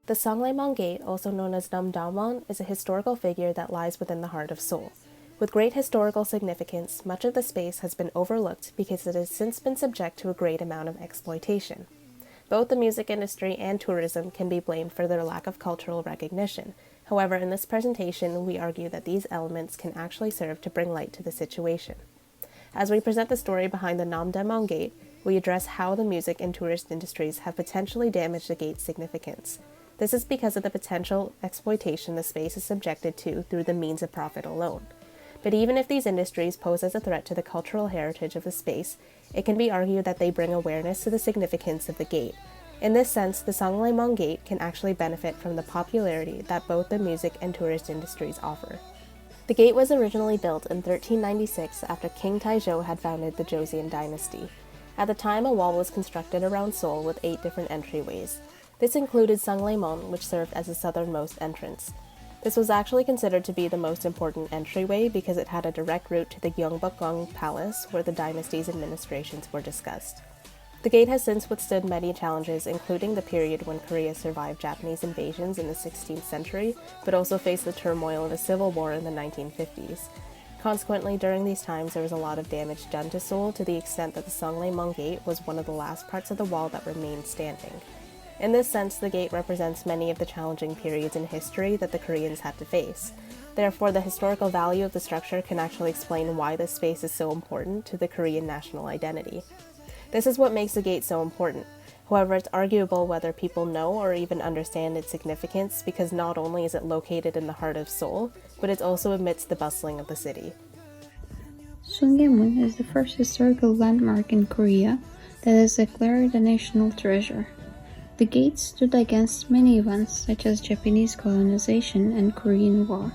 The Sungnyemun Gate, also known as Namdaemun, is a historical figure that lies within the heart of Seoul. With great historical significance, much of the space has been overlooked because it has since been subject to a great amount of exploitation. Both the music industry and tourism can be blamed for their lack of cultural recognition. However, in this presentation, we argue that these elements can actually serve to bring light to the situation. As we present the story behind the Namdaemun Gate, we address how the music and tourist industries have potentially damaged the gate's significance. This is because of the potential exploitation the space is subjected to through the means of profit alone. But even if these industries pose as a threat to the cultural heritage of the space, it can be argued that they bring awareness to the significance of the gate. In this sense, the Sungnyemun Gate can actually benefit from the popularity that both the music and tourist industries offer. The gate was originally built in 1396 after King Taizhou had founded the Joseon dynasty. At the time, a wall was constructed around Seoul with 8 different entryways. This included Sungnyemun, which served as the southernmost entrance. This was actually considered to be the most important entryway because it had a direct route to the Gyeongbokgung Palace, where the dynasty's administrations were discussed. The gate has since withstood many challenges, including the period when Korea survived Japanese invasions in the 16th century, but also faced the turmoil of a civil war in the 1950s. Consequently, during these times, there was a lot of damage done to Seoul to the extent that the Sungnyemun Gate was one of the last parts of the wall that remained standing. In this sense, the gate represents many of the challenging periods in history that the Koreans had to face. Therefore, the historical value of the structure can actually explain why this space is so important to the Korean national identity. This is what makes the gate so important. However, it's arguable whether people know or even understand its significance because not only is it located in the heart of Seoul, but it's also amidst the bustling of the city. Sungnyemun is the first historical landmark in Korea that is declared a national treasure. The gate stood against many events such as Japanese colonization and Korean War.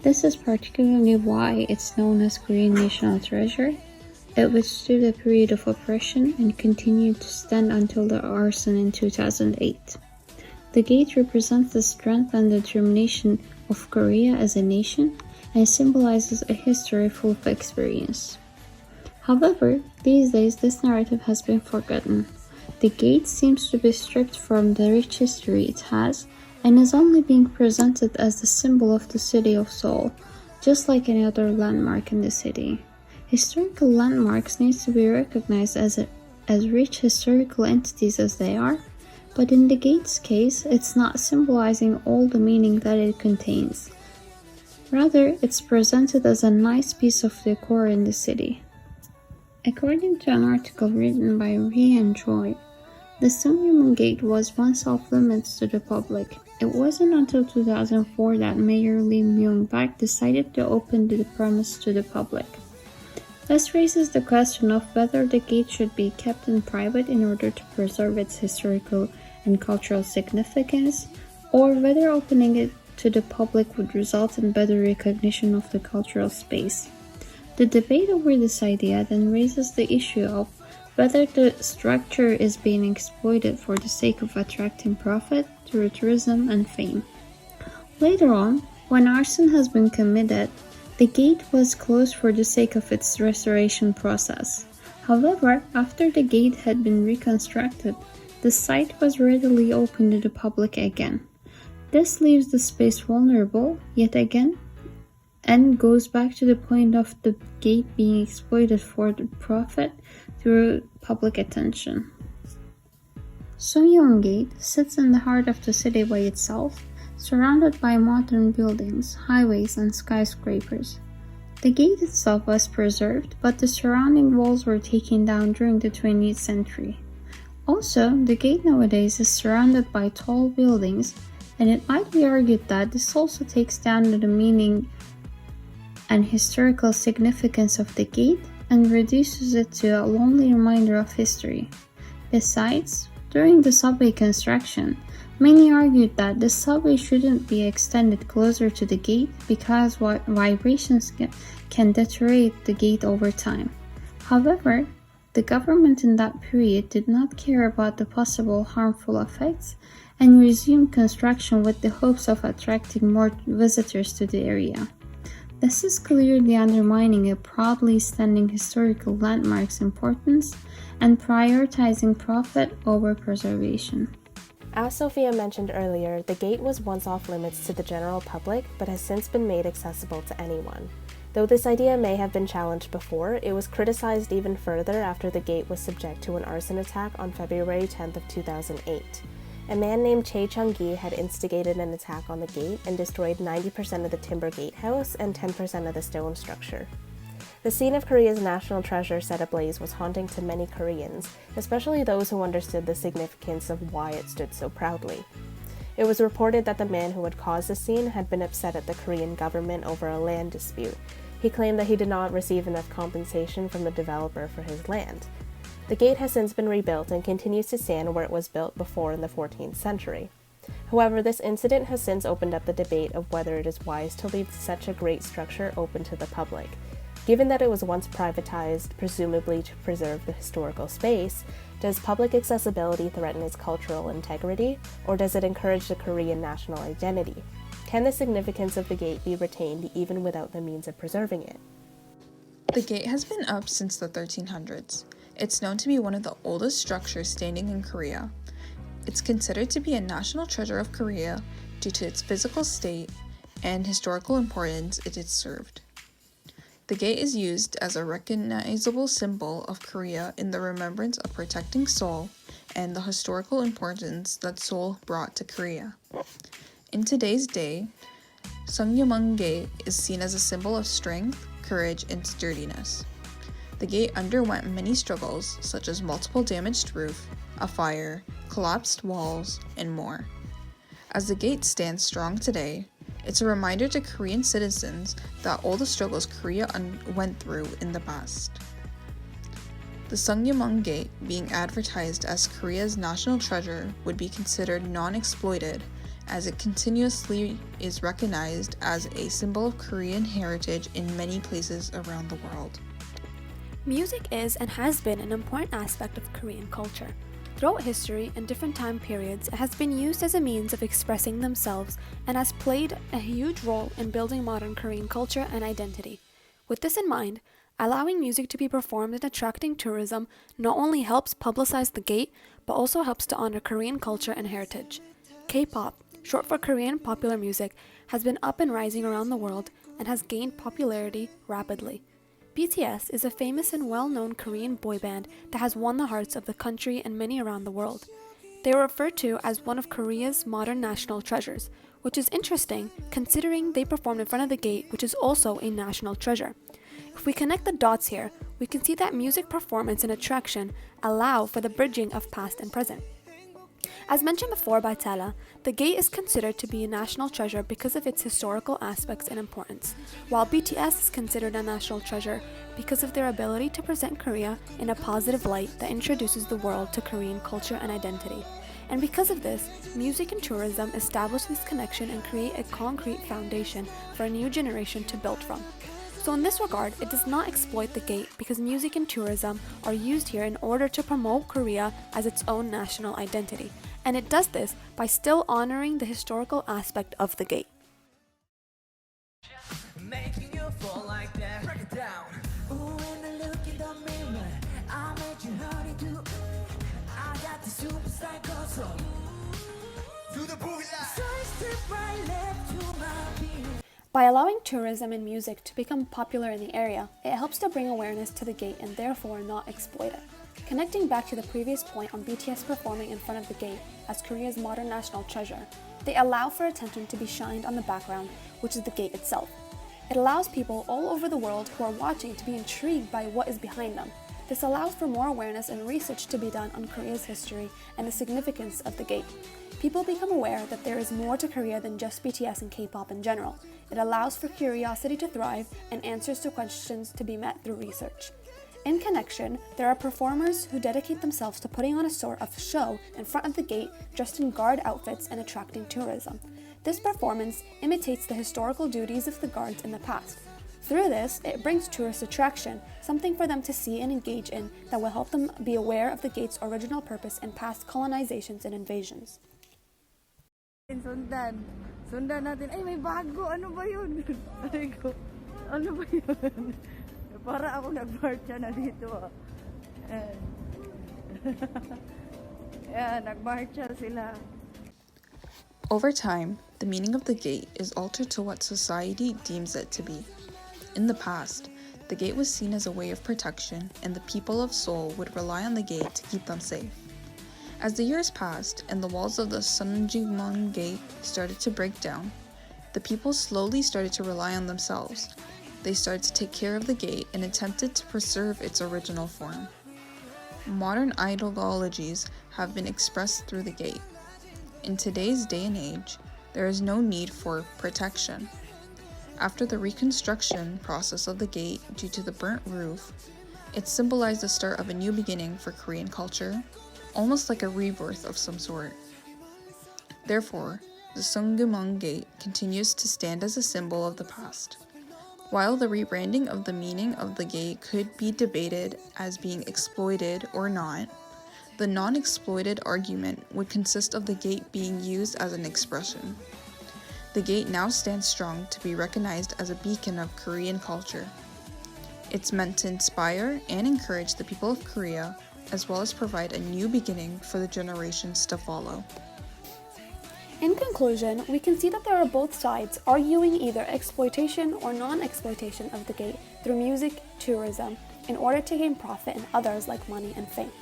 This is particularly why it's known as Korean National Treasure. It withstood a period of oppression and continued to stand until the arson in 2008. The gate represents the strength and determination of Korea as a nation and symbolizes a history full of experience. However, these days this narrative has been forgotten. The gate seems to be stripped from the rich history it has and is only being presented as the symbol of the city of Seoul, just like any other landmark in the city. Historical landmarks need to be recognized as rich historical entities as they are, but in the gate's case, it's not symbolizing all the meaning that it contains. Rather, it's presented as a nice piece of decor in the city. According to an article written by Ri and Choi, the Sungnyemun Gate was once off-limits to the public. It wasn't until 2004 that Mayor Lee Myung-bak decided to open the premise to the public. This raises the question of whether the gate should be kept in private in order to preserve its historical and cultural significance, or whether opening it to the public would result in better recognition of the cultural space. The debate over this idea then raises the issue of whether the structure is being exploited for the sake of attracting profit through tourism and fame. Later on, when arson has been committed, the gate was closed for the sake of its restoration process. However, after the gate had been reconstructed, the site was readily opened to the public again. This leaves the space vulnerable, yet again, and goes back to the point of the gate being exploited for the profit through public attention. Sungnyemun Gate sits in the heart of the city by itself, surrounded by modern buildings, highways, and skyscrapers. The gate itself was preserved, but the surrounding walls were taken down during the 20th century. Also, the gate nowadays is surrounded by tall buildings, and it might be argued that this also takes down the meaning and historical significance of the gate and reduces it to a lonely reminder of history. Besides, during the subway construction, many argued that the subway shouldn't be extended closer to the gate because vibrations can deteriorate the gate over time. However, the government in that period did not care about the possible harmful effects and resumed construction with the hopes of attracting more visitors to the area. This is clearly undermining a proudly standing historical landmark's importance and prioritizing profit over preservation. As Sophia mentioned earlier, the gate was once off limits to the general public, but has since been made accessible to anyone. Though this idea may have been challenged before, it was criticized even further after the gate was subject to an arson attack on February 10th of 2008. A man named Chae Chung-gi had instigated an attack on the gate and destroyed 90% of the timber gatehouse and 10% of the stone structure. The scene of Korea's national treasure set ablaze was haunting to many Koreans, especially those who understood the significance of why it stood so proudly. It was reported that the man who had caused the scene had been upset at the Korean government over a land dispute. He claimed that he did not receive enough compensation from the developer for his land. The gate has since been rebuilt and continues to stand where it was built before in the 14th century. However, this incident has since opened up the debate of whether it is wise to leave such a great structure open to the public. Given that it was once privatized, presumably to preserve the historical space, does public accessibility threaten its cultural integrity, or does it encourage the Korean national identity? Can the significance of the gate be retained even without the means of preserving it? The gate has been up since the 1300s. It's known to be one of the oldest structures standing in Korea. It's considered to be a national treasure of Korea due to its physical state and historical importance it has served. The gate is used as a recognizable symbol of Korea in the remembrance of protecting Seoul and the historical importance that Seoul brought to Korea. In today's day, Sungnyemun Gate is seen as a symbol of strength, courage, and sturdiness. The gate underwent many struggles, such as multiple damaged roof, a fire, collapsed walls, and more. As the gate stands strong today, it's a reminder to Korean citizens that all the struggles Korea went through in the past. The Sungnyemun Gate, being advertised as Korea's national treasure, would be considered non-exploited, as it continuously is recognized as a symbol of Korean heritage in many places around the world. Music is and has been an important aspect of Korean culture. Throughout history and different time periods, it has been used as a means of expressing themselves and has played a huge role in building modern Korean culture and identity. With this in mind, allowing music to be performed and attracting tourism not only helps publicize the gate, but also helps to honor Korean culture and heritage. K-pop, short for Korean popular music, has been up and rising around the world and has gained popularity rapidly. BTS is a famous and well-known Korean boy band that has won the hearts of the country and many around the world. They are referred to as one of Korea's modern national treasures, which is interesting considering they performed in front of the gate, which is also a national treasure. If we connect the dots here, we can see that music performance and attraction allow for the bridging of past and present. As mentioned before by Tala, the gate is considered to be a national treasure because of its historical aspects and importance, while BTS is considered a national treasure because of their ability to present Korea in a positive light that introduces the world to Korean culture and identity. And because of this, music and tourism establish this connection and create a concrete foundation for a new generation to build from. So in this regard, it does not exploit the gate because music and tourism are used here in order to promote Korea as its own national identity. And it does this by still honoring the historical aspect of the gate. Making you fall like that. Break it down. Ooh, when I look in the mirror, I make you honey too. I got the super psycho soul. To the booyah. So step right left to my beat. By allowing tourism and music to become popular in the area, it helps to bring awareness to the gate and therefore not exploit it. Connecting back to the previous point on BTS performing in front of the gate as Korea's modern national treasure, they allow for attention to be shined on the background, which is the gate itself. It allows people all over the world who are watching to be intrigued by what is behind them. This allows for more awareness and research to be done on Korea's history and the significance of the gate. People become aware that there is more to Korea than just BTS and K-pop in general. It allows for curiosity to thrive and answers to questions to be met through research. In connection, there are performers who dedicate themselves to putting on a sort of show in front of the gate dressed in guard outfits and attracting tourism. This performance imitates the historical duties of the guards in the past. Through this, it brings tourist attraction, something for them to see and engage in that will help them be aware of the gate's original purpose in past colonizations and invasions. Sundan natin. Ay, may bago. Ano ba yun? Ay ko. Ano ba yun? Para ako nag-marcha na dito. Ayan, nag-marcha sila. Over time, the meaning of the gate is altered to what society deems it to be. In the past, the gate was seen as a way of protection, and the people of Seoul would rely on the gate to keep them safe. As the years passed and the walls of the Sungnyemun gate started to break down, the people slowly started to rely on themselves. They started to take care of the gate and attempted to preserve its original form. Modern ideologies have been expressed through the gate. In today's day and age, there is no need for protection. After the reconstruction process of the gate due to the burnt roof, it symbolized the start of a new beginning for Korean culture, almost like a rebirth of some sort. Therefore, the Sungnyemun gate continues to stand as a symbol of the past. While the rebranding of the meaning of the gate could be debated as being exploited or not, the non-exploited argument would consist of the gate being used as an expression. The gate now stands strong to be recognized as a beacon of Korean culture. It's meant to inspire and encourage the people of Korea, as well as provide a new beginning for the generations to follow. In conclusion, we can see that there are both sides arguing either exploitation or non-exploitation of the gate through music, tourism, in order to gain profit and others like money and fame.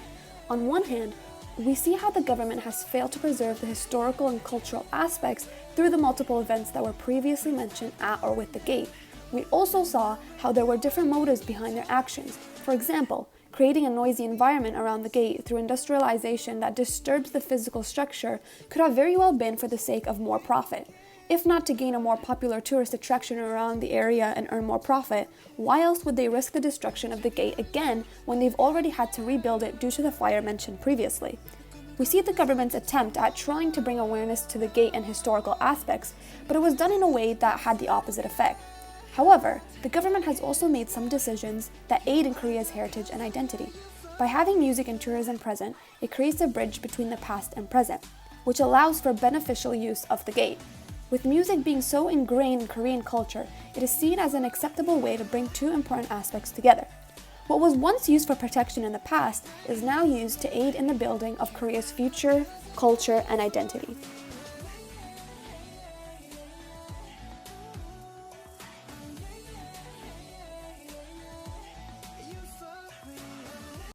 On one hand, we see how the government has failed to preserve the historical and cultural aspects through the multiple events that were previously mentioned at or with the gate. We also saw how there were different motives behind their actions. For example, creating a noisy environment around the gate through industrialization that disturbs the physical structure could have very well been for the sake of more profit. If not to gain a more popular tourist attraction around the area and earn more profit, why else would they risk the destruction of the gate again when they've already had to rebuild it due to the fire mentioned previously? We see the government's attempt at trying to bring awareness to the gate and historical aspects, but it was done in a way that had the opposite effect. However, the government has also made some decisions that aid in Korea's heritage and identity. By having music and tourism present, it creates a bridge between the past and present, which allows for beneficial use of the gate. With music being so ingrained in Korean culture, it is seen as an acceptable way to bring two important aspects together. What was once used for protection in the past is now used to aid in the building of Korea's future, culture, and identity.